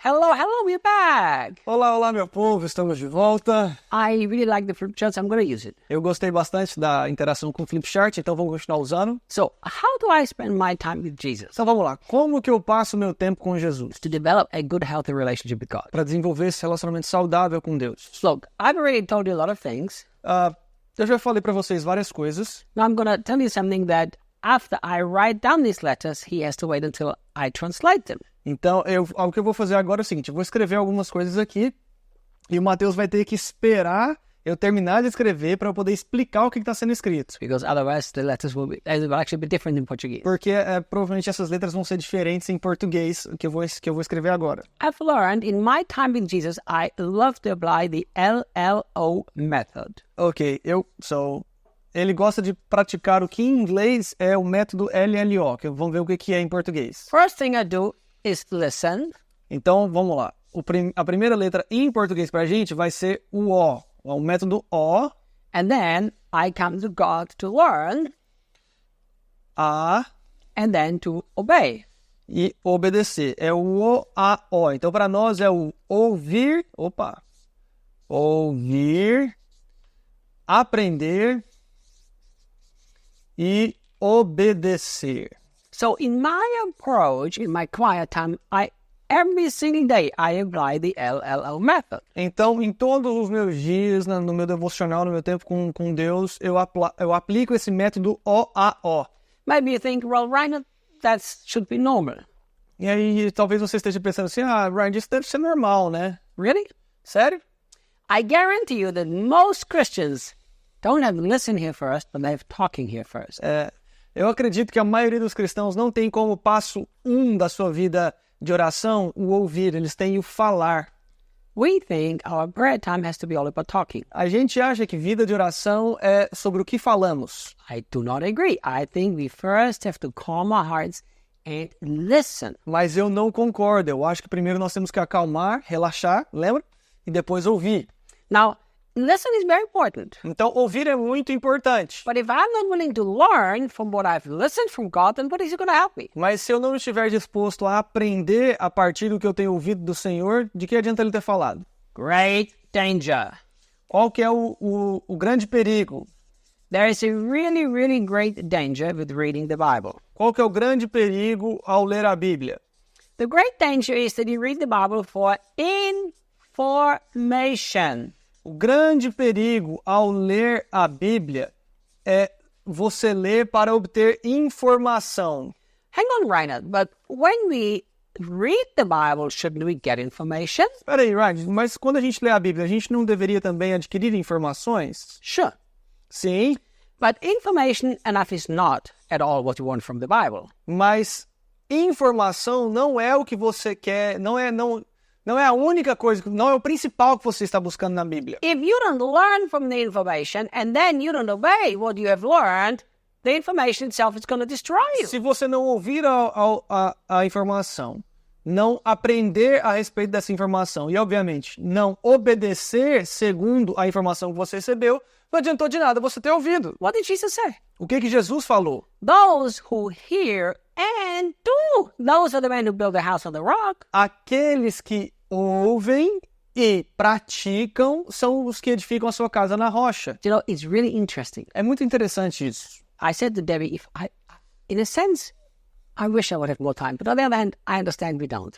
Hello, we're back. Olá, olá, meu povo, estamos de volta. I really like the flip charts. I'm going to use it. Eu gostei bastante da interação com o Flipchart, então vamos continuar usando. So, how do I spend my time with Jesus? Então vamos lá, como que eu passo meu tempo com Jesus? To develop a good, healthy relationship with God. Para desenvolver esse relacionamento saudável com Deus. Look, I've already told you a lot of things. Eu já falei para vocês várias coisas. Now I'm going to tell you something that after I write down these letters, he has to wait until I translate them. Então, o que eu vou fazer agora é o seguinte, eu vou escrever algumas coisas aqui e o Mateus vai ter que esperar eu terminar de escrever para eu poder explicar o que está sendo escrito. Because otherwise the letters will actually be different in Portuguese. Porque provavelmente essas letras vão ser diferentes em português que eu vou escrever agora. I've learned in my time with Jesus, I love to apply the LLO method. Ok, ele gosta de praticar o que em inglês é o método LLO, que vamos ver o que é em português. First thing I do is listen. Então, vamos lá. A primeira letra em português para a gente vai ser o O método O. And then I come to God to learn. A. And then to obey. E obedecer. É o O, A, O. Então, para nós é o ouvir. Ouvir. Aprender. E obedecer. So in my approach, in my quiet time, every single day I apply the LLO method. Então, em todos os meus dias, no meu devocional, no meu tempo com Deus, eu aplico esse método OAO. Maybe you think, well, Ryan, that should be normal. E aí, talvez você esteja pensando assim, Ryan, isso deve ser normal, né? Really? Sério? I guarantee you that most Christians don't have listen here first, but they have talking here first. Eu acredito que a maioria dos cristãos não tem como passo 1 da sua vida de oração o ouvir, eles têm o falar. We think our prayer time has to be all about talking. A gente acha que vida de oração é sobre o que falamos. I do not agree. I think we first have to calm our hearts and listen. Mas eu não concordo. Eu acho que primeiro nós temos que acalmar, relaxar, lembra? E depois ouvir. Now, listen is very important. Então, ouvir é muito importante. But if I'm not willing to learn from what I've listened from God, then what is He going to help me? Mas se eu não estiver disposto a aprender a partir do que eu tenho ouvido do Senhor, de que adianta ele ter falado? Great danger. Qual que é o grande perigo? There is a really, really great danger with reading the Bible. Qual que é o grande perigo ao ler a Bíblia? The great danger is that you read the Bible for information. O grande perigo ao ler a Bíblia é você ler para obter informação. Hang on, Reinhard, but when we read the Bible, shouldn't we get information? Espera aí, Ryan, mas quando a gente lê a Bíblia, a gente não deveria também adquirir informações? Sure. Sim, But information enough is not at all what you want from the Bible. mas informação não é o que você quer, não é a única coisa, não é o principal que você está buscando na Bíblia. If you don't learn from the information and then you don't obey what you have learned, the information itself is going to destroy you. Se você não ouvir a informação, não aprender a respeito dessa informação e, obviamente, não obedecer segundo a informação que você recebeu, não adiantou de nada você ter ouvido. What did Jesus say? O que Jesus falou? Those who hear and do, those are the men who build a house on the rock. Aqueles que ouvem e praticam são os que edificam a sua casa na rocha. You know, it's really interesting. É muito interessante isso. I said to Debbie, in a sense, I wish I would have more time. But on the other hand, I understand we don't.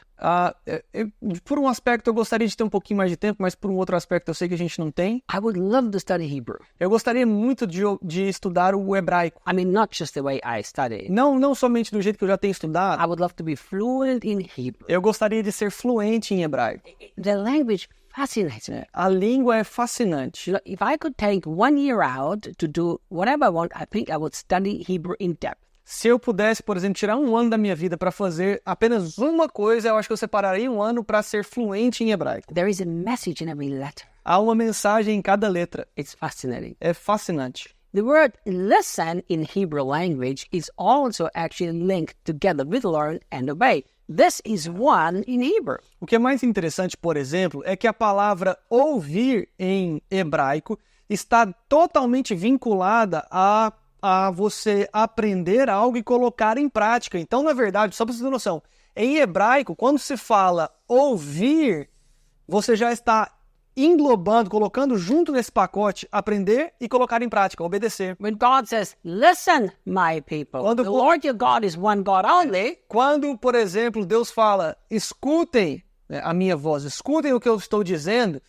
Por um aspecto, eu gostaria de ter um pouquinho mais de tempo, mas por um outro aspecto, eu sei que a gente não tem. I would love to study Hebrew. Eu gostaria muito de estudar o hebraico. I mean, not just the way I study. Não somente do jeito que eu já tenho estudado. I would love to be fluent in Hebrew. Eu gostaria de ser fluente em hebraico. The language fascinates me. A língua é fascinante. You know, if I could take 1 year out to do whatever I want, I think I would study Hebrew in depth. Se eu pudesse, por exemplo, tirar 1 ano da minha vida para fazer apenas uma coisa, eu acho que eu separaria 1 ano para ser fluente em hebraico. There is a message in every letter. Há uma mensagem em cada letra. It's fascinating. É fascinante. The word listen in Hebrew language is also actually linked together with learn and obey. This is one in Hebrew. O que é mais interessante, por exemplo, é que a palavra ouvir em hebraico está totalmente vinculada a você aprender algo e colocar em prática. Então, na verdade, só para você ter noção, Em hebraico, quando se fala ouvir, você já está englobando, colocando junto nesse pacote, aprender e colocar em prática, obedecer. When God says, listen, my people, Quando- the Lord your God is one God only, Quando, por exemplo, Deus fala, escutem a minha voz, escutem o que eu estou dizendo,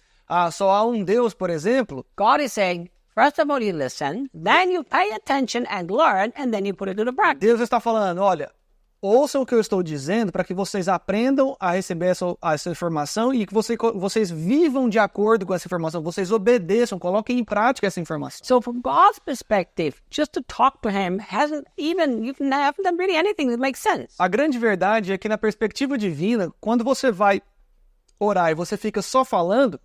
só há um Deus, por exemplo, God is saying, first of all, you listen, then you pay attention and learn, and then you put it into practice. Deus está falando, olha, ouçam o que eu estou dizendo para que vocês aprendam a receber essa informação e que vocês vivam de acordo com essa informação, vocês obedeçam, coloquem em prática essa informação. So from God's perspective, just to talk to him you haven't done really anything that makes sense. A grande verdade é que na perspectiva divina, quando você vai orar e você fica só falando,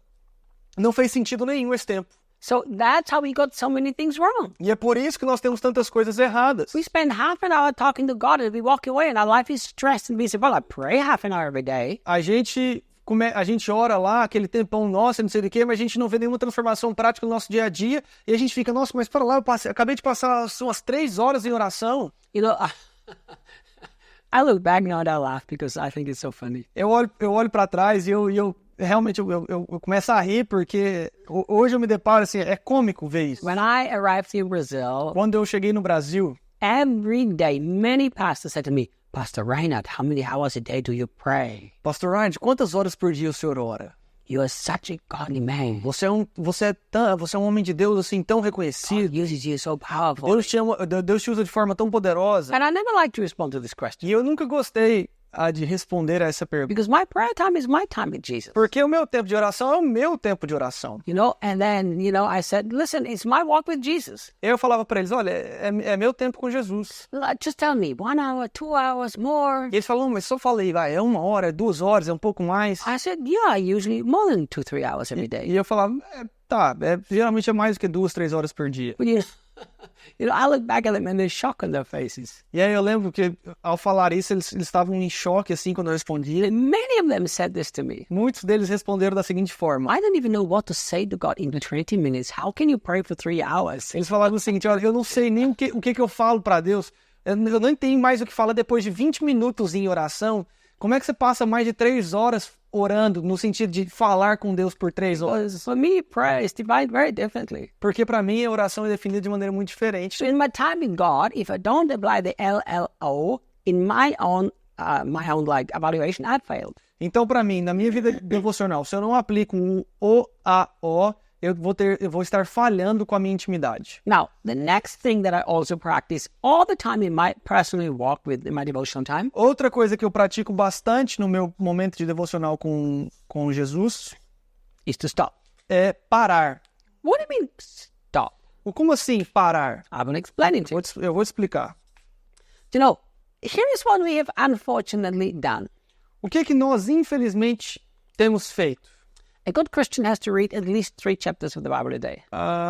não fez sentido nenhum esse tempo. So that's how we got so many things wrong. E é por isso que nós temos tantas coisas erradas. We spend half an hour talking to God and we walk away and our life is stressed and we say, well, I pray half an hour every day. A gente ora lá, aquele tempão nosso, não sei do que, mas a gente não vê nenhuma transformação prática no nosso dia a dia. E a gente fica, nossa, mas para lá, acabei de passar umas 3 horas em oração. You know, I look back now and I laugh because I think it's so funny. Eu olho para trás e eu realmente eu começo a rir porque hoje eu me deparo assim, é cômico ver isso. When I arrived in Brazil, Quando eu cheguei no Brasil, every day, many pastors said to me, Pastor Reinhard, how many hours a day do you pray? Pastor Ryan, quantas horas por dia o senhor ora? You are such a godly man. Você é um homem de Deus assim tão reconhecido. God uses you so powerful. Deus te usa de forma tão poderosa. And I never like to respond to this question E eu nunca gostei de responder a essa pergunta. because my prayer time is my time with Jesus. Porque o meu tempo de oração é o meu tempo de oração. You know, and then, I said, listen, it's my walk with Jesus. Eu falava para eles, olha, é meu tempo com Jesus. Just tell me, 1 hour, 2 hours, more. E eles falaram, mas só falei, vai, é 1 hora, é 2 horas, é um pouco mais. I said, yeah, usually more than 2, 3 hours every day. E eu falava, geralmente é mais do que 2, 3 horas por dia. But I look back at them and there's shock on their faces. E aí eu lembro que ao falar isso, eles estavam em choque assim quando eu respondia. And many of them said this to me. Muitos deles responderam da seguinte forma. I don't even know what to say to God in 20 minutes. How can you pray for 3 hours? Eles falaram o seguinte, olha, eu não sei nem o que eu falo para Deus. Eu não tenho mais o que falar depois de 20 minutos em oração. Como é que você passa mais de 3 horas orando, no sentido de falar com Deus por 3 horas? Because for me, prayer is divided very differently. Porque para mim a oração é definida de maneira muito diferente. So in my time in God, if I don't apply the LLO in my own evaluation, I've failed. Então, para mim, na minha vida devocional, se eu não aplico um OAO, eu vou estar falhando com a minha intimidade. Now, the next thing that I also practice all the time in my personal walk in my devotional time Outra coisa que eu pratico bastante no meu momento de devocional com Jesus is to stop. é parar. What do you mean stop? Como assim parar? I'm going to explain it to you. Eu vou explicar. Here is what we have unfortunately done. O que nós, infelizmente, temos feito? A good Christian has to read at least 3 chapters of the Bible a day.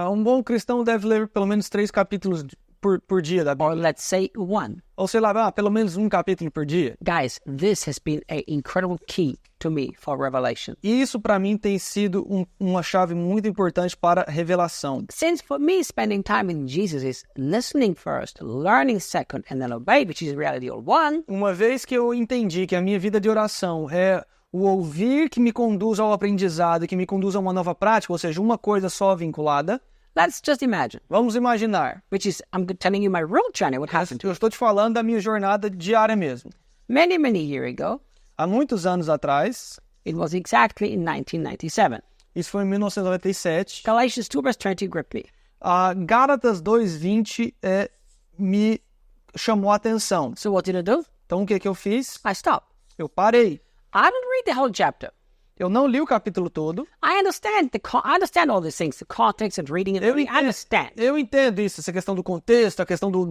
Um bom cristão deve ler pelo menos 3 capítulos por dia da Bíblia. Or let's say 1. Ou sei lá, pelo menos 1 capítulo por dia. Guys, this has been an incredible key to me for revelation. E isso para mim tem sido uma chave muito importante para revelação. Since for me spending time with Jesus is listening first, learning second, and then obey, which is reality all one. Uma vez que eu entendi que a minha vida de oração é o ouvir que me conduz ao aprendizado, que me conduz a uma nova prática, ou seja, uma coisa só vinculada. Let's just imagine. Vamos imaginar. Which is, I'm telling you my real journey, what happened to Eu estou te falando da minha jornada diária mesmo. many years ago. Há muitos anos atrás, It was exactly in 1997. isso foi em 1997, Galatians 2 verse 20 gripped me. Gálatas 2:20 me chamou a atenção. So what did I do? Então o que eu fiz? I stopped. Eu parei. I didn't read the whole chapter. Eu não li o capítulo todo. I understand all these things, the context and reading it. I understand. Eu entendo isso, essa questão do contexto, a questão do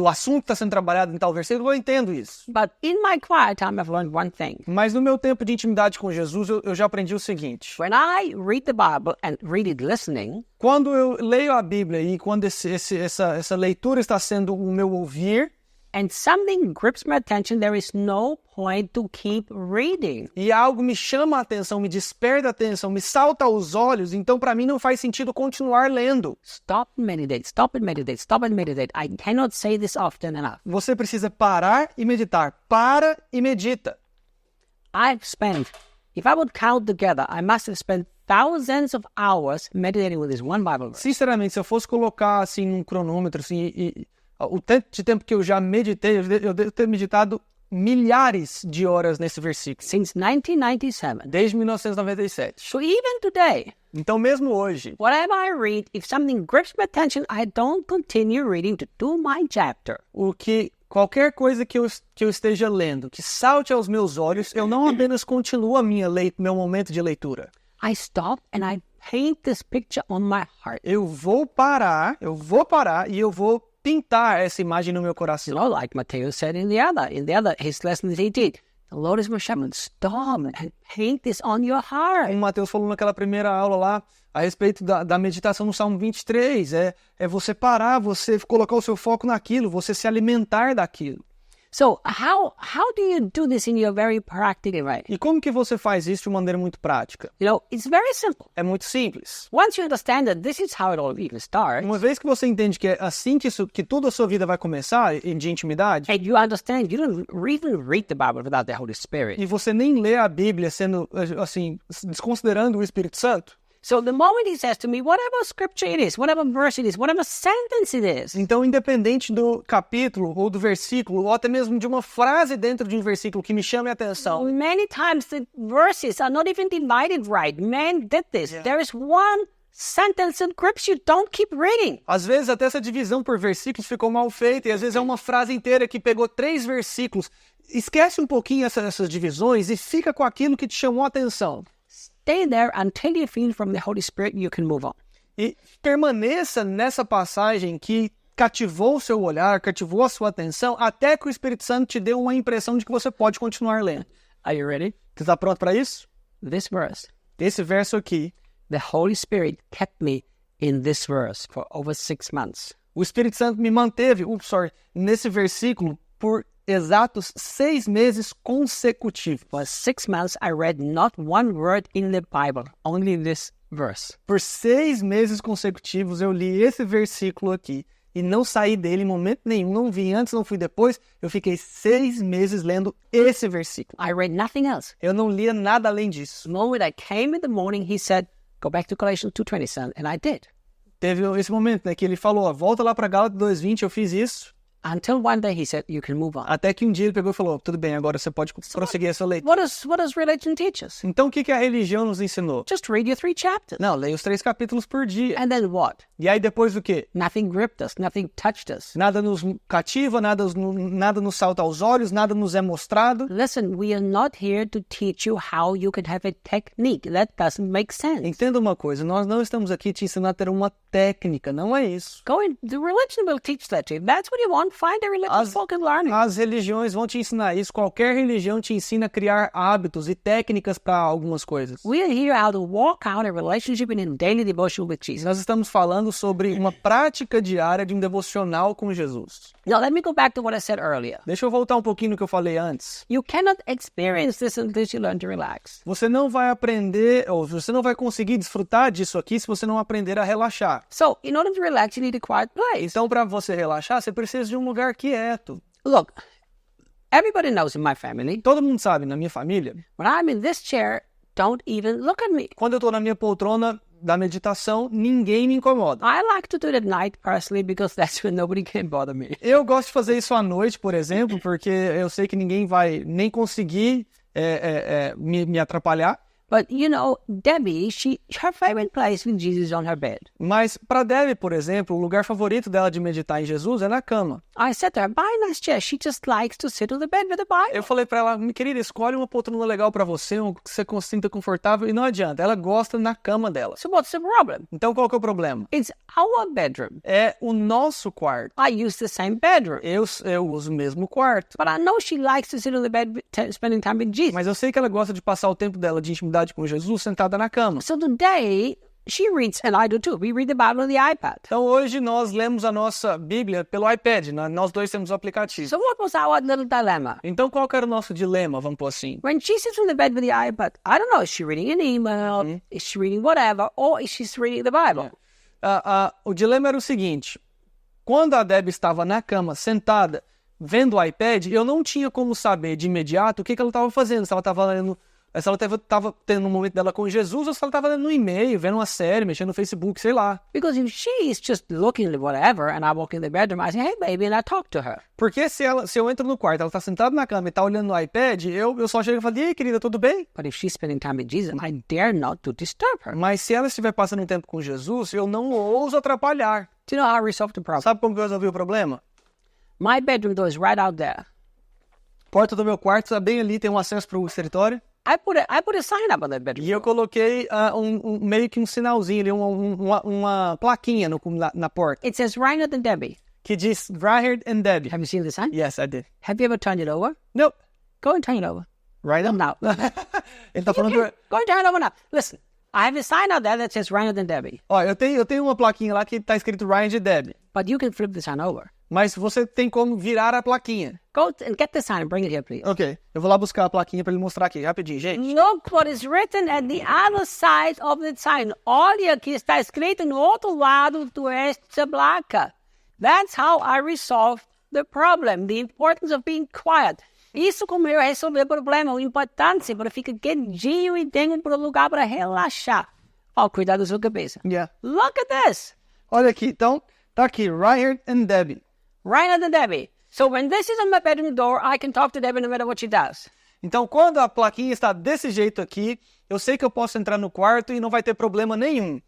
assunto que está sendo trabalhado em tal versículo, eu entendo isso. But in my quiet time, I've learned one thing. Mas no meu tempo de intimidade com Jesus, eu já aprendi o seguinte. When I read the Bible and read it listening, Quando eu leio a Bíblia e quando essa leitura está sendo o meu ouvir, and something grips my attention, there is no point to keep reading. E algo me chama a atenção, me desperta a atenção, me salta aos olhos, então para mim não faz sentido continuar lendo. Stop and meditate, stop and meditate, stop and meditate. I cannot say this often enough. Você precisa parar e meditar. Para e medita. I've spent, if I would count together, I must have spent thousands of hours meditating with this one Bible verse. Sinceramente, se eu fosse colocar assim num cronômetro, assim, o tanto de tempo que eu já meditei, eu devo ter meditado milhares de horas nesse versículo. Since 1997. Desde 1997. So even today, Então mesmo hoje, whatever I read, if something grips my attention, I don't continue reading to do my chapter. qualquer coisa que eu esteja lendo, que salte aos meus olhos, eu não apenas continuo meu momento de leitura. I stop and I paint this picture on my heart. Eu vou parar e eu vou pintar essa imagem no meu coração. You know, like Matthew said in the other, his lesson that he did. The Lord is my shepherd. Stop and paint this on your heart. Como Mateus falou naquela primeira aula lá, a respeito da meditação no Salmo 23, é você parar, você colocar o seu foco naquilo, você se alimentar daquilo. So how do you do this in your very practical way? E como que você faz isso de maneira muito prática? You know, it's very simple. É muito simples. Once you understand that this is how it all even starts, Uma vez que você entende que é assim que toda a sua vida vai começar, de intimidade, and you understand you don't even read the Bible without the Holy Spirit. e você nem lê a Bíblia sendo, assim, desconsiderando o Espírito Santo, So the moment he says to me, whatever scripture it is, whatever verse it is, whatever sentence it is, então independente do capítulo ou do versículo, ou até mesmo de uma frase dentro de um versículo que me chame a atenção, many times the verses are not even divided right. Man did this. Yeah. There is one sentence that grips you. Don't keep reading. Às vezes até essa divisão por versículos ficou mal feita, e às vezes é uma frase inteira que pegou 3 versículos. Esquece um pouquinho essas divisões e fica com aquilo que te chamou a atenção. Stay there until you feel from the Holy Spirit you can move on. E permaneça nessa passagem que cativou o seu olhar, cativou a sua atenção, até que o Espírito Santo te dê uma impressão de que você pode continuar lendo. Are you ready? Você está pronto para isso? This verse. Esse verso aqui. The Holy Spirit kept me in this verse for over 6 months. O Espírito Santo me manteve, nesse versículo por exatos 6 meses consecutivos. For 6 months, I read not one word in the Bible, only this verse. Por 6 meses consecutivos, eu li esse versículo aqui e não saí dele em momento nenhum. Não vi antes, não fui depois. Eu fiquei 6 meses lendo esse versículo. I read nothing else. Eu não lia nada além disso. The moment I came in the morning, he said, go back to Galatians 2:20, son, and I did. Teve esse momento, né, que ele falou, volta lá para Gálatas 2:20, eu fiz isso. Until one day he said, you can move on. Até que um dia ele pegou e falou, tudo bem, agora você pode prosseguir a sua leitura. What does religion teach us? Então o que a religião nos ensinou? Just read your 3 chapters. Não, leia os 3 capítulos por dia. And then what? E aí depois o quê? Nothing gripped us, nothing touched us. Nada nos cativa, nada nos salta aos olhos, nada nos é mostrado. Listen, we are not here to teach you how you can have a technique. That doesn't make sense. Entenda uma coisa, nós não estamos aqui te ensinando a ter uma técnica, não é isso. The religion will teach that to you. That's what you want. Find a religion folk and learn it. As religiões vão te ensinar isso. Qualquer religião te ensina a criar hábitos e técnicas para algumas coisas. We are here how to walk out a relationship in a daily devotion with Jesus. Nós estamos falando sobre uma prática diária de um devocional com Jesus. Now, let me go back to what I said earlier. Deixa eu voltar um pouquinho no que eu falei antes. You cannot experience this unless you learn to relax. Você não vai aprender, ou você não vai conseguir desfrutar disso aqui se você não aprender a relaxar. So, in order to relax, you need a quiet place. Então, para você relaxar, você precisa de um lugar quieto. Look, everybody knows in my family, todo mundo sabe, na minha família, when I'm in this chair, don't even look at me. Quando eu estou na minha poltrona da meditação, ninguém me incomoda. I like to do it at night, personally, because that's when nobody can bother me. Eu gosto de fazer isso à noite, por exemplo, porque eu sei que ninguém vai nem conseguir me atrapalhar. But, you know, Debbie, her favorite place with Jesus is on her bed. Mas para Debbie, por exemplo, o lugar favorito dela de meditar em Jesus é na cama. I said to her, buy a nice chair. She just likes to sit on the bed with the Bible. Eu falei para ela, minha querida, escolhe uma poltrona legal para você, que você se sinta confortável. E não adianta, ela gosta na cama dela. So what's the problem? Então qual que é o problema? It's our bedroom. É o nosso quarto. I use the same bedroom. Eu uso o mesmo quarto. But I know she likes to sit on the bed spending time with Jesus. Mas eu sei que ela gosta de passar o tempo dela de intimidade com Jesus sentada na cama. So today, she reads, and I do too. We read the Bible on the iPad. Então hoje nós lemos a nossa Bíblia pelo iPad, nós dois temos o aplicativo. So what was our little dilemma? Então qual que era o nosso dilema, vamos pôr assim? When she sits on the bed with the iPad, I don't know, is she reading an email, is she reading whatever, or is she reading the Bible? O dilema era o seguinte, quando a Deb estava na cama, sentada, vendo o iPad, eu não tinha como saber de imediato o que ela estava fazendo, se ela estava tendo um momento dela com Jesus, ou se ela estava lendo um e-mail, vendo uma série, mexendo no Facebook, sei lá. Because if she is just looking at whatever, and I walk in the bedroom, I say, hey, baby, and I talk to her. Porque se eu entro no quarto, ela está sentada na cama e está olhando no iPad, eu só chego e falo, e aí, querida, tudo bem? But if she's spending time with Jesus, I dare not to disturb her. Mas se ela estiver passando um tempo com Jesus, eu não ouso atrapalhar. Do you know how I resolved the problem? Sabe como que eu resolvi o problema? My bedroom door is right out there. Porta do meu quarto está bem ali, tem um acesso para o escritório. I put a sign up on that bedroom E eu coloquei meio que um sinalzinho ali, uma plaquinha na porta. It says Reinhard and Debbie. Que diz Reinhard and Debbie. Have you seen the sign? Yes, I did. Have you ever turned it over? Nope. Go and turn it over. Right up. Now. Ele tá falando... Go and turn it over now. Listen, I have a sign out there that says Reinhard and Debbie. Ó, eu tenho uma plaquinha lá que tá escrito Reinhard e Debbie. But you can flip the sign over. Mas você tem como virar a plaquinha. Go and get the sign and bring it here, please. Ok. Eu vou lá buscar a plaquinha para ele mostrar aqui, rapidinho, gente. Look what is written at the other side of the sign. Olha o que está escrito no outro lado desta placa. That's how I resolved the problem. The importance of being quiet. Isso como eu resolvi o problema. A importância para ficar quietinho e dentro para um lugar para relaxar. Ó, cuidado da sua cabeça. Yeah. Look at this. Olha aqui, então, tá aqui, Reinhard and Debbie. Reinhard and Debbie. So when this is on my bedroom door, I can talk to Debbie no matter what she does. Então, quando a plaquinha está desse jeito aqui, eu sei que eu posso entrar no quarto e não vai ter problema nenhum.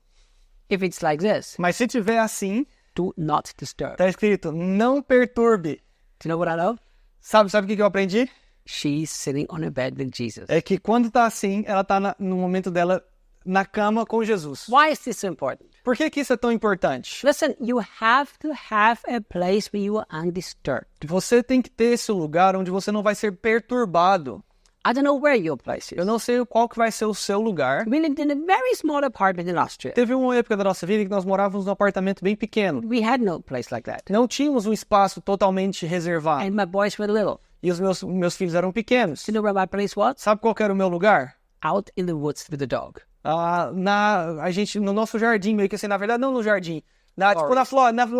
If it's like this, Mas se tiver assim, do not disturb. tá escrito, não perturbe. Do you know what I know? Sabe o que eu aprendi? She's sitting on a bed with Jesus. É que quando tá assim, ela tá no momento dela na cama com Jesus. Why is this so important? Por que isso é tão importante? Listen, you have to have a place where you are undisturbed. Você tem que ter esse lugar onde você não vai ser perturbado. I don't know where your place is. Eu não sei qual que vai ser o seu lugar. We lived in a very small apartment in Austria. Teve uma época da nossa vida que nós morávamos num apartamento bem pequeno. We had no place like that. Não tínhamos um espaço totalmente reservado. And my boys were little. E os meus filhos eram pequenos. Do you know where my place was? Sabe qual que era o meu lugar? Out in the woods with the dog. No nosso jardim, meio que assim, na verdade não no jardim.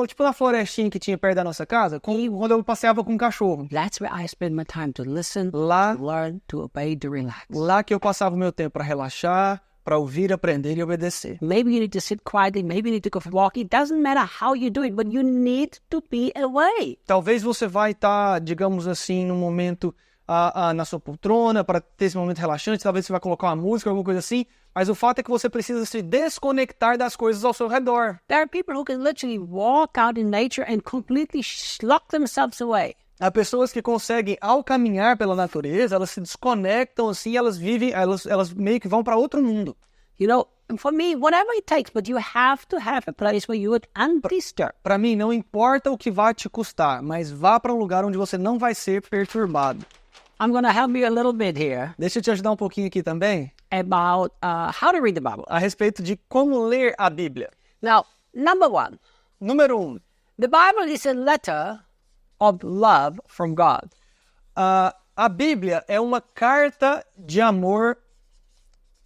Tipo na florestinha que tinha perto da nossa casa, quando eu passeava com um cachorro. That's where I spend my time to listen, Lá, to learn, to obey, to relax. lá que eu passava o meu tempo para relaxar, para ouvir, aprender e obedecer. Maybe you need to sit quietly, maybe you need to go for a walk. It doesn't matter how you do it, but you need to be away. Talvez você vai estar, digamos assim, num momento na sua poltrona para ter esse momento relaxante, talvez você vai colocar uma música, alguma coisa assim, mas o fato é que você precisa se desconectar das coisas ao seu redor. There are people who can literally walk out in nature and completely lock themselves away. Há pessoas que conseguem, ao caminhar pela natureza, elas se desconectam assim, elas meio que vão para outro mundo. You know, for me, whatever it takes, but you have to have a place where you would undisturbed. Para mim, não importa o que vai te custar, mas vá para um lugar onde você não vai ser perturbado. I'm going to help you a little bit here Deixa eu te ajudar um pouquinho aqui também, about how to read the Bible. a respeito de como ler a Bíblia. Now, number one, Número 1. the Bible is a letter of love from God. A Bíblia é uma carta de amor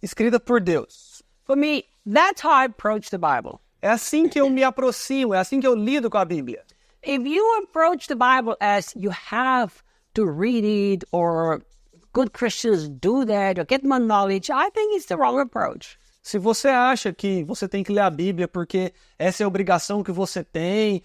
escrita por Deus. For me, that's how I approach the Bible. É assim que eu me aproximo, é assim que eu lido com a Bíblia. If you approach the Bible as you have to read it, or good Christians do that, or get more knowledge, I think it's the wrong approach. Se você acha que você tem que ler a Bíblia porque essa é a obrigação que você tem,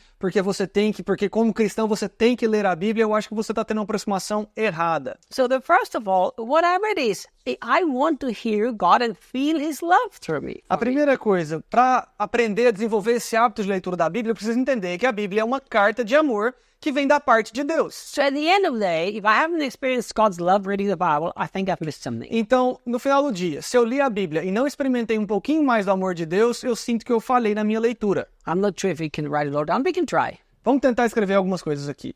porque como cristão você tem que ler a Bíblia, eu acho que você está tendo uma aproximação errada. So first of all, whatever it is, I want to hear God and feel His love through me. A primeira coisa, para aprender a desenvolver esse hábito de leitura da Bíblia, eu preciso entender que a Bíblia é uma carta de amor que vem da parte de Deus. So at the end of the day, if I haven't experienced God's love reading the Bible, I think I've missed something. Então, no final do dia, se eu li a Bíblia e não experimentei um pouquinho mais do amor de Deus, eu sinto que eu falhei na minha leitura. I'm not sure if you can write it all down, but you can try. Vamos tentar escrever algumas coisas aqui.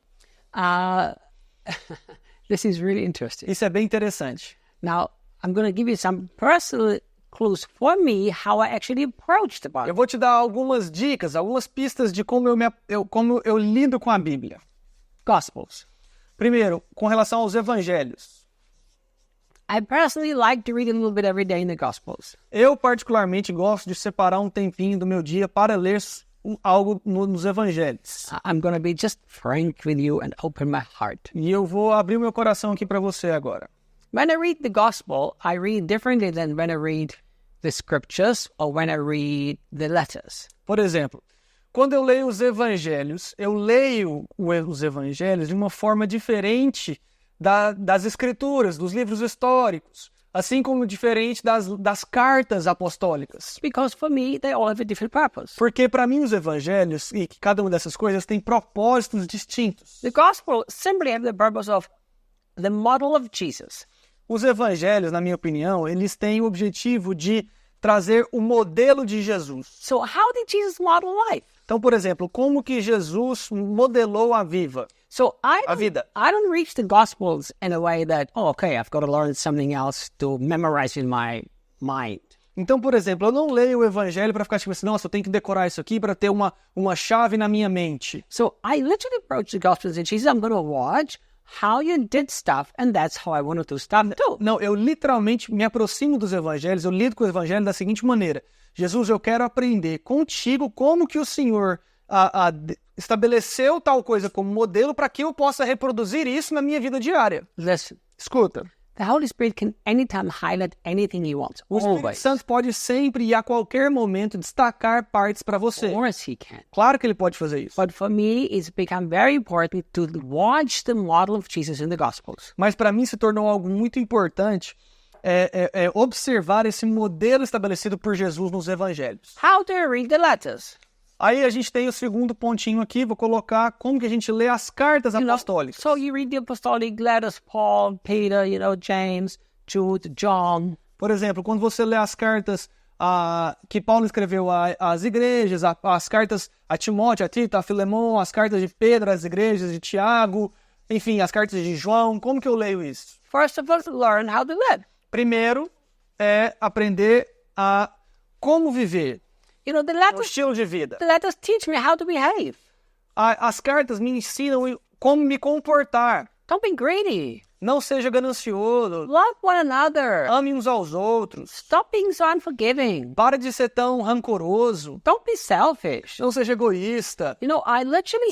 This is really interesting. Isso é bem interessante. Now, I'm going to give you some personal clues for me how I actually approach the Bible. Eu vou te dar algumas dicas, algumas pistas de como como eu lido com a Bíblia. Gospels. Primeiro, com relação aos evangelhos. I personally like to read a little bit every day in the Gospels. Eu, particularmente, gosto de separar um tempinho do meu dia para ler algo nos evangelhos. I'm going to be just frank with you and open my heart. E eu vou abrir o meu coração aqui para você agora. When I read the Gospel, I read differently than when I read the scriptures or when I read the letters. Por exemplo, quando eu leio os evangelhos, eu leio os evangelhos de uma forma diferente das escrituras, dos livros históricos, assim como diferente das cartas apostólicas. Because for me, they all have a different purpose. Porque para mim os evangelhos e cada uma dessas coisas tem propósitos distintos. The Gospel simply have the purpose of the model of Jesus. Os evangelhos, na minha opinião, eles têm o objetivo de trazer o modelo de Jesus. So how did Jesus model life? Então, por exemplo, como que Jesus modelou a vida? So I don't reach the Gospels in a way that, okay, I've got to learn something else to memorize in my mind. Então, por exemplo, eu não leio o evangelho para ficar tipo assim, nossa, eu tenho que decorar isso aqui para ter uma chave na minha mente. So I literally approach the Gospels and Jesus, I'm going to watch how you did stuff, and that's how I want to do stuff too. Não, eu literalmente me aproximo dos evangelhos, eu lido com o evangelho da seguinte maneira. Jesus, eu quero aprender contigo como que o Senhor estabeleceu tal coisa como modelo para que eu possa reproduzir isso na minha vida diária. Listen, Escuta, the Holy Spirit can anytime highlight anything he wants, o Espírito always. Santo pode sempre e a qualquer momento destacar partes para você. Of course he can. Claro que ele pode fazer isso. But for me, it's become very important to watch the model of Jesus in the Gospels. Mas para mim se tornou algo muito importante observar esse modelo estabelecido por Jesus nos evangelhos. How do I read the letters? Aí a gente tem o segundo pontinho aqui, vou colocar como que a gente lê as cartas apostólicas. So you read the apostolic letters, Paul, Peter, James, Jude, John. Por exemplo, quando você lê as cartas que Paulo escreveu às igrejas, as cartas a Timóteo, a Tito, a Filemon, as cartas de Pedro, as igrejas de Tiago, enfim, as cartas de João, como que eu leio isso? First of all, learn how to live. Primeiro é aprender a como viver, The o letters, estilo de vida. the letters teach me how to behave. As cartas me ensinam como me comportar. Don't be greedy. Não seja ganancioso, Love one another. ame uns aos outros, Stop being so unforgiving. para de ser tão rancoroso, Don't be selfish. não seja egoísta,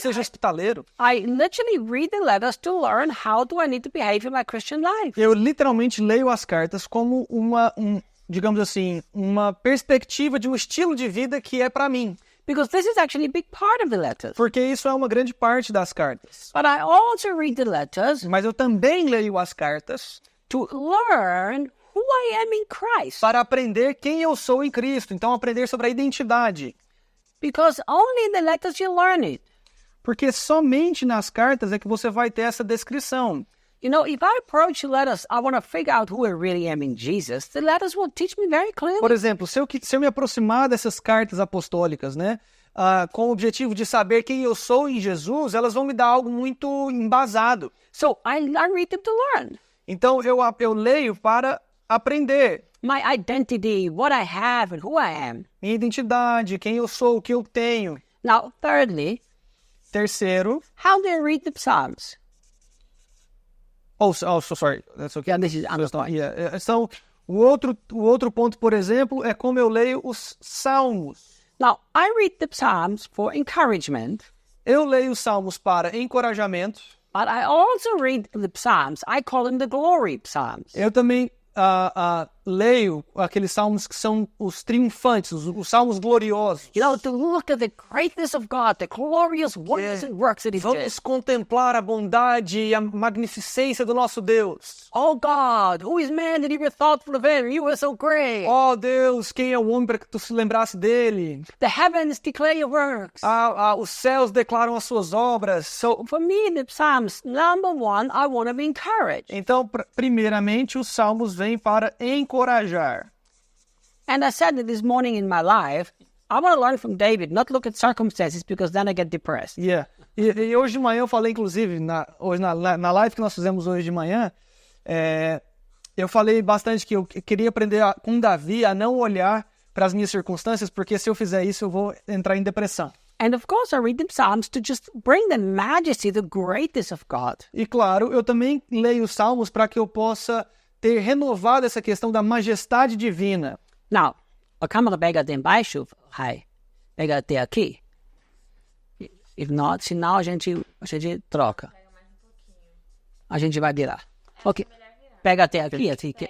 seja hospitaleiro. I literally read the letters to learn how do I need to behave in my Christian life. Eu literalmente leio as cartas como digamos assim, uma perspectiva de um estilo de vida que é para mim. Because this is actually a big part of the letters. Porque isso é uma grande parte das cartas. But I also read the letters Mas eu também leio as cartas to learn who I am in Christ. para aprender quem eu sou em Cristo. Então, aprender sobre a identidade. Because only in the letters you learn it. Porque somente nas cartas é que você vai ter essa descrição. If I approach the letters, I want to figure out who I really am in Jesus, the letters will teach me very clearly. Por exemplo, se eu me aproximar dessas cartas apostólicas, né, com o objetivo de saber quem eu sou em Jesus, elas vão me dar algo muito embasado. So I read them to learn. Então, eu leio para aprender. My identity, what I have and who I am. Minha identidade, quem eu sou, o que eu tenho. Now, thirdly, Terceiro, how do I read the Psalms? sorry. That's okay. Yeah, this is understood. Yeah. Então, o outro ponto, por exemplo, é como eu leio os salmos. Now, I read the Psalms for encouragement, Eu leio os salmos para encorajamento. but I also read the Psalms. I call them the glory Psalms. Eu também leio aqueles salmos que são os triunfantes, os salmos gloriosos. To look at the greatness of God, the glorious wonders and works that He Vamos did. contemplar a bondade e a magnificência do nosso Deus. Oh God, who is man that you were thoughtful of him? You were so great. Oh Deus, quem é o homem para que tu se lembrasse dele? The heavens declare your works. Os céus declaram as suas obras. For me, the Psalms, number one, I want to be encouraged. Então, primeiramente, os salmos vêm para encorajar. And I said that this morning in my life, I want to learn from David, not look at circumstances, because then I get depressed. Yeah. E hoje de manhã eu falei, inclusive, hoje na live que nós fizemos hoje de manhã, Eu falei bastante que eu queria aprender com Davi a não olhar para as minhas circunstâncias, porque se eu fizer isso eu vou entrar em depressão. And of course, I read the Psalms to just bring the majesty, the greatness of God. E claro, eu também leio os Salmos para que eu possa ter renovado essa questão da majestade divina. Now, a câmera pega até embaixo, pega até aqui. If not, senão a gente troca. A gente vai virar. Ok. Pega até aqui, até aqui.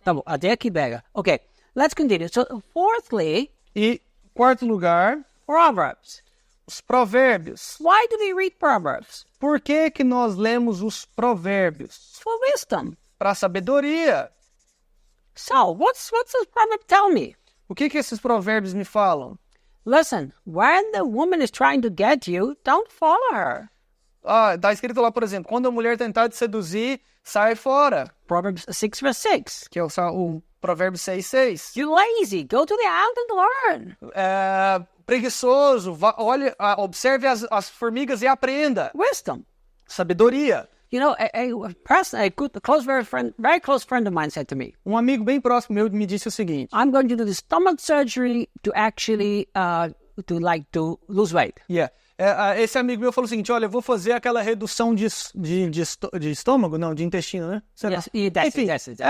Tá bom, até aqui pega. Ok, let's continue. So, fourthly, E, quarto lugar, Proverbs. os provérbios. Why do we read Proverbs? Por que que nós lemos os provérbios? For wisdom. Para sabedoria. So, what's this proverb tell me? O que que esses provérbios me falam? Listen, when the woman is trying to get you, don't follow her. Tá escrito lá, por exemplo, quando a mulher tentar te seduzir, sai fora. Proverbs 6 verse 6. Que é o provérbio 6:6. You're lazy. Go to the island and learn. Preguiçoso, olhe, observe as formigas e aprenda. Wisdom. Sabedoria. You know, very close friend of mine said to me, Um amigo bem próximo meu me disse o seguinte. I'm going to do the stomach surgery to actually, to lose weight. Esse amigo meu falou o seguinte, olha, eu vou fazer aquela redução de estômago, não, de intestino, né? Será? Yes, that's it, Enfim, that's it.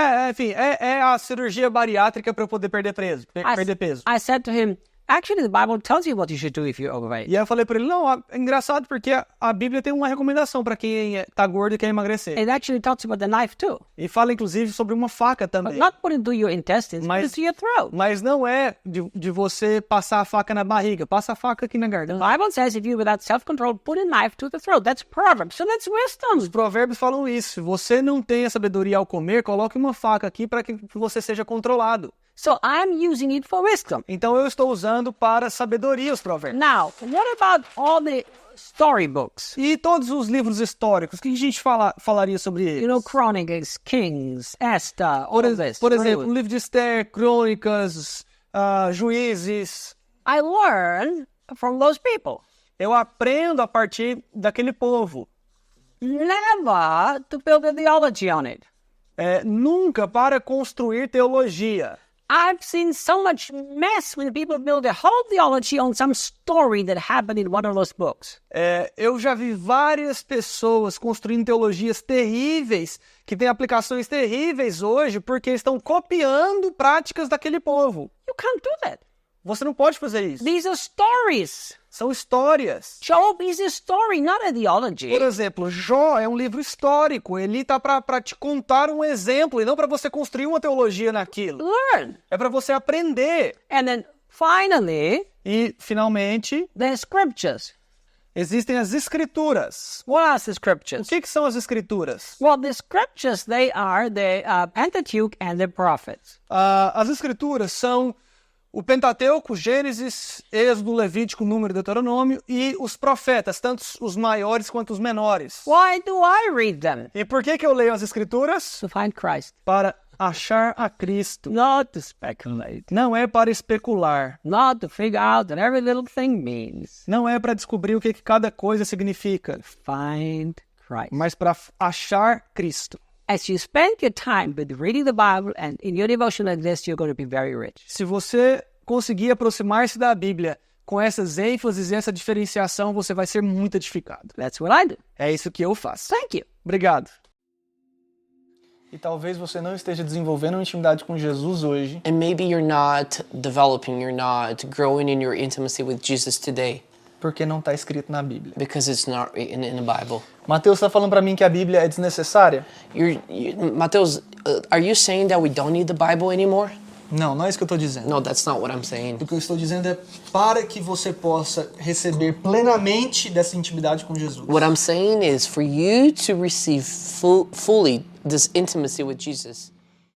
é a cirurgia bariátrica para eu poder perder peso. I said to him, actually, the Bible tells you what you should do if you're overweight. E aí eu falei para ele, não, é engraçado porque a Bíblia tem uma recomendação para quem tá gordo e quer emagrecer. It actually talks about the knife too. E fala, inclusive, sobre uma faca But também. not put it through your intestines, but into your throat. Mas não é de você passar a faca na barriga. Passa a faca aqui na The garganta. Bible says if you, without self-control, put a knife to the throat. That's Proverbs. So that's Os wisdom. provérbios falam isso. Se você não tem a sabedoria ao comer, coloque uma faca aqui para que você seja controlado. So I'm using it for wisdom. Então eu estou usando para sabedoria os provérbios. Now, what about all the storybooks? E todos os livros históricos, o que a gente falaria sobre eles? You know, Chronicles, Kings, Esther, all of this. Por exemplo, o livro de Esther, Crônicas, Juízes. I learn from those people. Eu aprendo a partir daquele povo. Never to build a theology on it. Nunca para construir teologia. I've seen so much mess when people build a whole theology on some story that happened in one of those books. Eu já vi várias pessoas construindo teologias terríveis, que têm aplicações terríveis hoje, porque estão copiando práticas daquele povo. You can't do that. Você não pode fazer isso. These are stories. São histórias. Job is a story, not a theology. Por exemplo, Jó é um livro histórico. Ele tá para te contar um exemplo e não para você construir uma teologia naquilo. Learn. É para você aprender. And then finally, E, finalmente, the scriptures. existem as escrituras. What are the O scriptures? que são as escrituras? Well, the scriptures, they are the Pentateuch and the prophets. As escrituras são o Pentateuco, Gênesis, Êxodo, Levítico, Número e Deuteronômio, e os profetas, tanto os maiores quanto os menores. Why do I read them? E por que eu leio as escrituras? To find Christ. Para achar a Cristo. Not to speculate. Não é para especular. Not to figure out what every little thing means. Não é para descobrir o que cada coisa significa, Find Christ. mas para achar Cristo. As you spend your time with reading the Bible and in your devotion like this, you're going to be very rich. Se você conseguir aproximar-se da Bíblia com essas ênfases e essa diferenciação, você vai ser muito edificado. That's what I do. É isso que eu faço. Thank you. Obrigado. E talvez você não esteja desenvolvendo uma intimidade com Jesus hoje, And maybe you're not developing, you're not growing in your intimacy with Jesus today porque não está escrito na Bíblia. because it's not written in the Bible. Mateus está falando para mim que a Bíblia é desnecessária? Mateus, are you saying that we don't need the Bible anymore? Não, não é isso que eu estou dizendo. No, that's not what I'm saying. O que eu estou dizendo é para que você possa receber plenamente dessa intimidade com Jesus. What I'm saying is for you to receive fully this intimacy with Jesus,